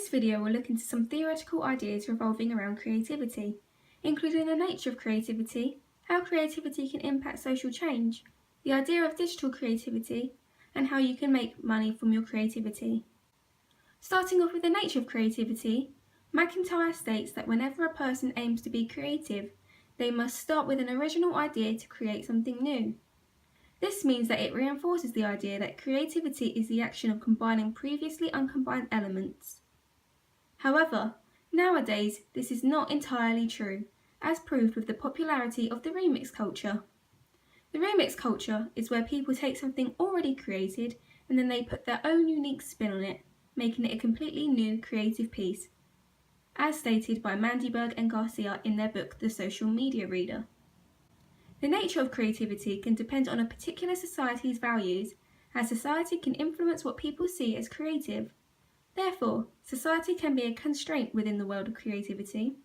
this video we'll look into some theoretical ideas revolving around creativity, including the nature of creativity, how creativity can impact social change, the idea of digital creativity, and how you can make money from your creativity. Starting off with the nature of creativity, Massiah states that whenever a person aims to be creative, they must start with an original idea to create something new. This means that it reinforces the idea that creativity is the action of combining previously uncombined elements. However, nowadays this is not entirely true, as proved with the popularity of the remix culture. The remix culture is where people take something already created and then they put their own unique spin on it, making it a completely new creative piece, as stated by Mandiberg and Garcia in their book The Social Media Reader. The nature of creativity can depend on a particular society's values, as society can influence what people see as creative. Therefore, society can be a constraint within the world of creativity.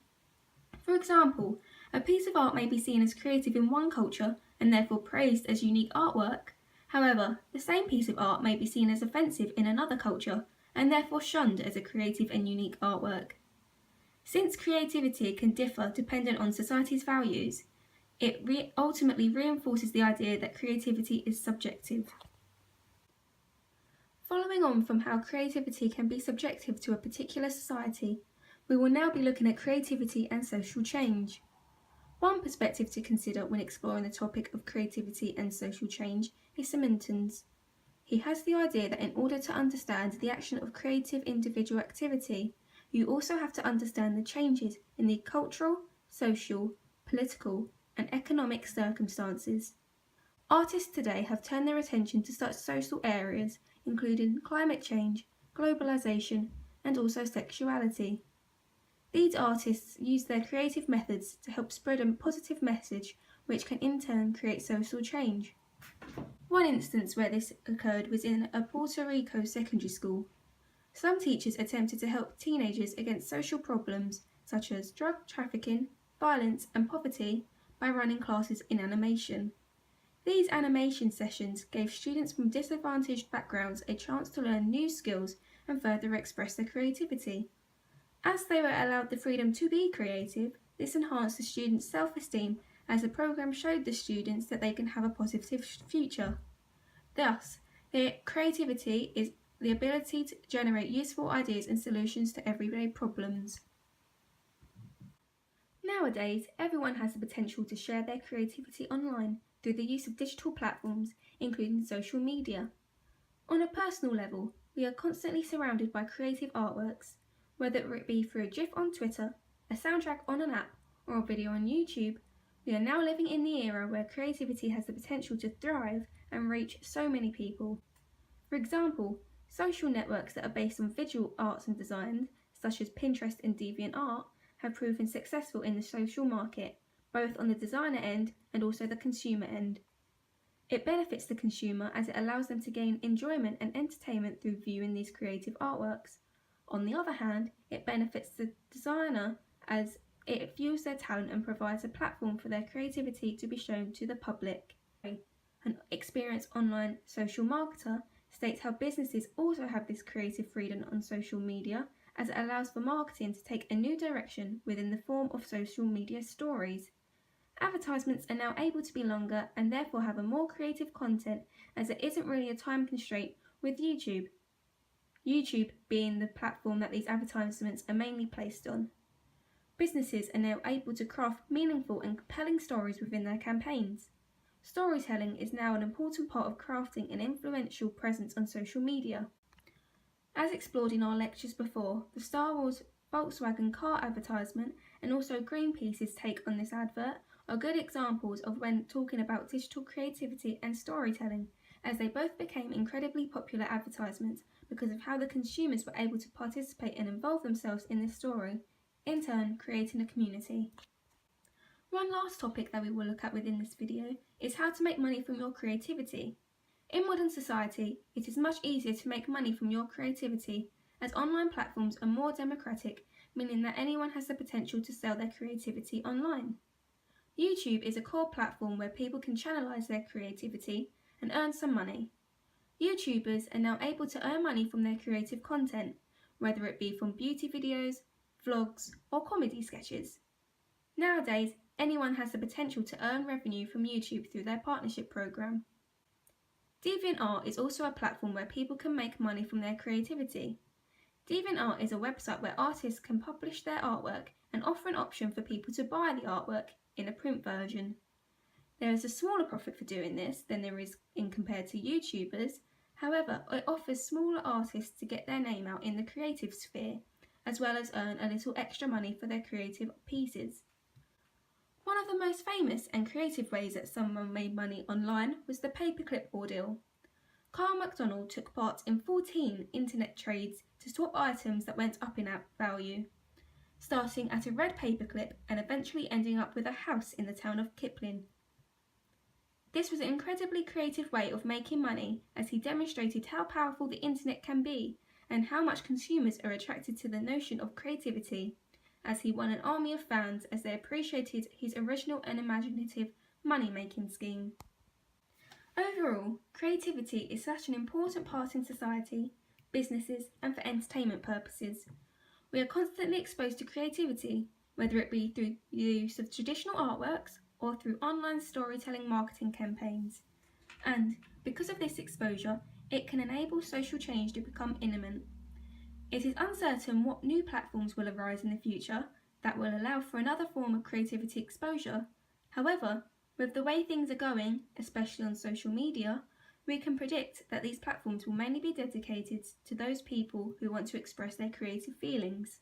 For example, a piece of art may be seen as creative in one culture and therefore praised as unique artwork. However, the same piece of art may be seen as offensive in another culture and therefore shunned as a creative and unique artwork. Since creativity can differ dependent on society's values, it ultimately reinforces the idea that creativity is subjective. Following on from how creativity can be subjective to a particular society, we will now be looking at creativity and social change. One perspective to consider when exploring the topic of creativity and social change is Simonton's. He has the idea that in order to understand the action of creative individual activity, you also have to understand the changes in the cultural, social, political, and economic circumstances. Artists today have turned their attention to such social areas, including climate change, globalization, and also sexuality. These artists use their creative methods to help spread a positive message, which can in turn create social change. One instance where this occurred was in a Puerto Rico secondary school. Some teachers attempted to help teenagers against social problems such as drug trafficking, violence, and poverty by running classes in animation. These animation sessions gave students from disadvantaged backgrounds a chance to learn new skills and further express their creativity. As they were allowed the freedom to be creative, this enhanced the students' self-esteem as the program showed the students that they can have a positive future. Thus, their creativity is the ability to generate useful ideas and solutions to everyday problems. Nowadays, everyone has the potential to share their creativity online through the use of digital platforms, including social media. On a personal level, we are constantly surrounded by creative artworks, whether it be through a GIF on Twitter, a soundtrack on an app, or a video on YouTube. We are now living in the era where creativity has the potential to thrive and reach so many people. For example, social networks that are based on visual arts and design, such as Pinterest and DeviantArt, have proven successful in the social market, both on the designer end and also the consumer end. It benefits the consumer as it allows them to gain enjoyment and entertainment through viewing these creative artworks. On the other hand, it benefits the designer as it views their talent and provides a platform for their creativity to be shown to the public. An experienced online social marketer states how businesses also have this creative freedom on social media, as it allows for marketing to take a new direction within the form of social media stories. Advertisements are now able to be longer and therefore have a more creative content, as there isn't really a time constraint with YouTube. YouTube being the platform that these advertisements are mainly placed on. Businesses are now able to craft meaningful and compelling stories within their campaigns. Storytelling is now an important part of crafting an influential presence on social media. As explored in our lectures before, the Star Wars Volkswagen car advertisement and also Greenpeace's take on this advert are good examples of when talking about digital creativity and storytelling, as they both became incredibly popular advertisements because of how the consumers were able to participate and involve themselves in this story, in turn creating a community. One last topic that we will look at within this video is how to make money from your creativity. In modern society, it is much easier to make money from your creativity, as online platforms are more democratic, meaning that anyone has the potential to sell their creativity online. YouTube is a core platform where people can channelize their creativity and earn some money. YouTubers are now able to earn money from their creative content, whether it be from beauty videos, vlogs, or comedy sketches. Nowadays, anyone has the potential to earn revenue from YouTube through their partnership program. DeviantArt is also a platform where people can make money from their creativity. DeviantArt is a website where artists can publish their artwork and offer an option for people to buy the artwork in a print version. There is a smaller profit for doing this than there is in compared to YouTubers. However, it offers smaller artists to get their name out in the creative sphere, as well as earn a little extra money for their creative pieces. One of the most famous and creative ways that someone made money online was the paperclip ordeal. Carl McDonald took part in 14 internet trades to swap items that went up in value, starting at a red paperclip and eventually ending up with a house in the town of Kipling. This was an incredibly creative way of making money, as he demonstrated how powerful the internet can be and how much consumers are attracted to the notion of creativity, as he won an army of fans as they appreciated his original and imaginative money-making scheme. Overall, creativity is such an important part in society, businesses, and for entertainment purposes. We are constantly exposed to creativity, whether it be through the use of traditional artworks or through online storytelling marketing campaigns. And because of this exposure, it can enable social change to become imminent. It is uncertain what new platforms will arise in the future that will allow for another form of creativity exposure. However, with the way things are going, especially on social media, we can predict that these platforms will mainly be dedicated to those people who want to express their creative feelings.